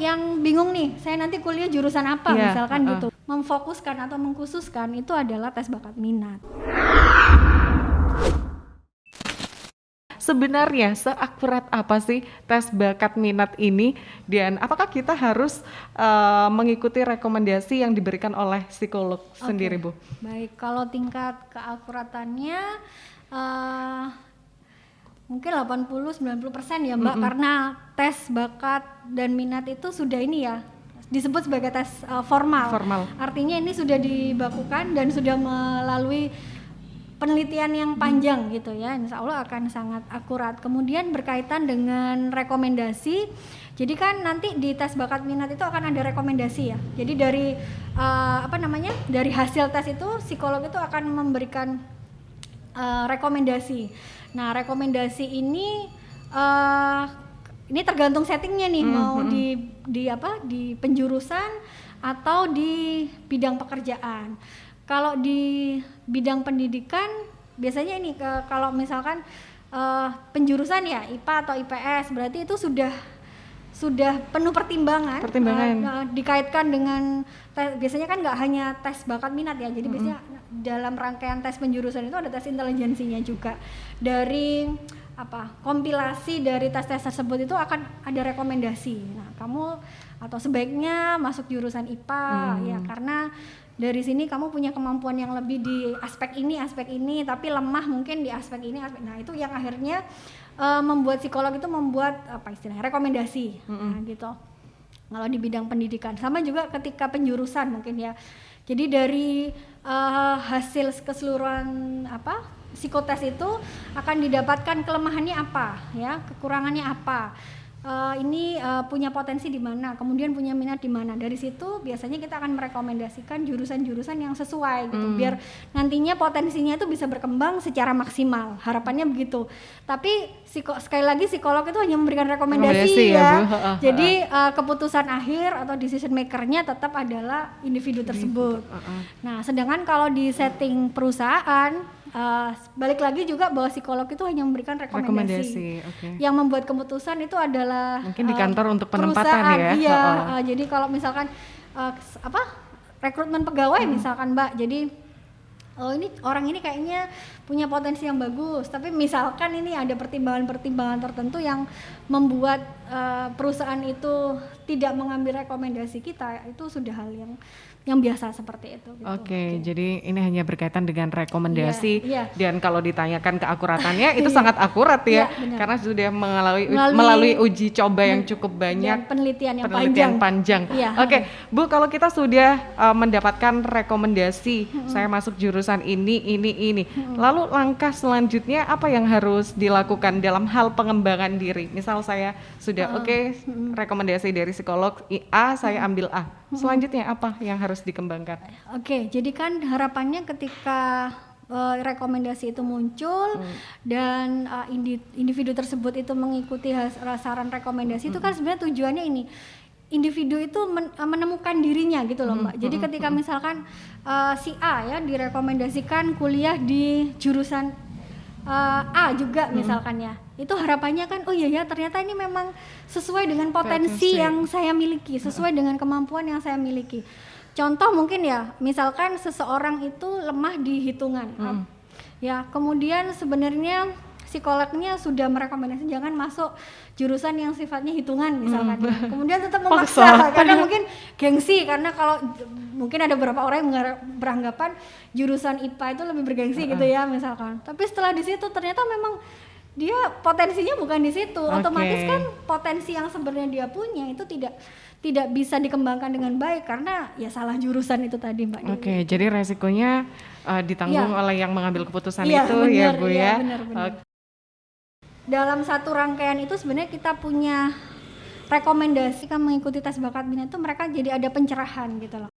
yang bingung nih, saya nanti kuliah jurusan apa misalkan gitu. Memfokuskan atau mengkhususkan itu adalah tes bakat minat. Sebenarnya seakurat apa sih tes bakat minat ini, dan apakah kita harus mengikuti rekomendasi yang diberikan oleh psikolog sendiri, Bu? Baik, kalau tingkat keakuratannya mungkin 80-90% ya Mbak, karena tes bakat dan minat itu sudah ini ya, disebut sebagai tes formal. Artinya ini sudah dibakukan dan sudah melalui penelitian yang panjang gitu ya, insya Allah akan sangat akurat. Kemudian berkaitan dengan rekomendasi, jadi kan nanti di tes bakat minat itu akan ada rekomendasi ya. Jadi dari dari hasil tes itu psikolog itu akan memberikan rekomendasi. Nah rekomendasi ini tergantung settingnya nih, mau di penjurusan atau di bidang pekerjaan. Kalau di bidang pendidikan biasanya ini kalau misalkan penjurusan ya IPA atau IPS, berarti itu sudah penuh pertimbangan. Dikaitkan dengan biasanya kan nggak hanya tes bakat minat ya, jadi biasanya dalam rangkaian tes penjurusan itu ada tes intelijensinya juga. Dari kompilasi dari tes-tes tersebut itu akan ada rekomendasi. Nah kamu atau sebaiknya masuk jurusan IPA ya, karena dari sini kamu punya kemampuan yang lebih di aspek ini, tapi lemah mungkin di aspek ini. Nah itu yang akhirnya membuat psikolog itu membuat rekomendasi. Nah, gitu. Kalau di bidang pendidikan, sama juga ketika penjurusan mungkin ya. Jadi dari hasil keseluruhan psikotes itu akan didapatkan kelemahannya apa, ya, kekurangannya apa. Punya potensi di mana, kemudian punya minat di mana. Dari situ biasanya kita akan merekomendasikan jurusan-jurusan yang sesuai gitu, biar nantinya potensinya itu bisa berkembang secara maksimal. Harapannya begitu. Tapi sekali lagi psikolog itu hanya memberikan rekomendasi ya. Jadi keputusan akhir atau decision makernya tetap adalah individu tersebut. Nah, sedangkan kalau di setting perusahaan, balik lagi juga bahwa psikolog itu hanya memberikan rekomendasi. Yang membuat keputusan itu adalah mungkin di kantor untuk penempatan ya. Iya, jadi kalau misalkan rekrutmen pegawai misalkan Mbak, jadi ini orang ini kayaknya punya potensi yang bagus, tapi misalkan ini ada pertimbangan-pertimbangan tertentu yang membuat perusahaan itu tidak mengambil rekomendasi kita, itu sudah hal yang biasa seperti itu. Gitu. Jadi ini hanya berkaitan dengan rekomendasi, dan kalau ditanyakan keakuratannya itu sangat akurat ya, karena sudah melalui uji coba yang cukup banyak, penelitian panjang. Bu, kalau kita sudah mendapatkan rekomendasi, saya masuk jurusan ini, lalu langkah selanjutnya apa yang harus dilakukan dalam hal pengembangan diri? Misal saya sudah rekomendasi dari psikolog A, saya ambil A. Selanjutnya apa yang harus dikembangkan? Jadi kan harapannya ketika rekomendasi itu muncul dan individu tersebut itu mengikuti saran rekomendasi, itu kan sebenarnya tujuannya ini, individu itu menemukan dirinya gitu loh Mbak. Jadi ketika misalkan si A ya direkomendasikan kuliah di jurusan A juga misalkan ya, itu harapannya kan ternyata ini memang sesuai dengan potensi yang saya miliki, sesuai dengan kemampuan yang saya miliki. Contoh mungkin ya, misalkan seseorang itu lemah di hitungan, ya kemudian sebenarnya psikolognya sudah merekomendasikan jangan masuk jurusan yang sifatnya hitungan misalkan, kemudian tetap memaksa karena mungkin gengsi, karena kalau mungkin ada beberapa orang yang beranggapan jurusan IPA itu lebih bergengsi gitu ya misalkan, tapi setelah di situ ternyata memang dia potensinya bukan di situ, otomatis kan potensi yang sebenarnya dia punya itu tidak bisa dikembangkan dengan baik karena ya salah jurusan itu tadi Mbak. Jadi resikonya ditanggung oleh yang mengambil keputusan itu ya Bu ya. Benar. Dalam satu rangkaian itu sebenarnya kita punya rekomendasi kan mengikuti tes bakat minat itu, mereka jadi ada pencerahan gitu loh.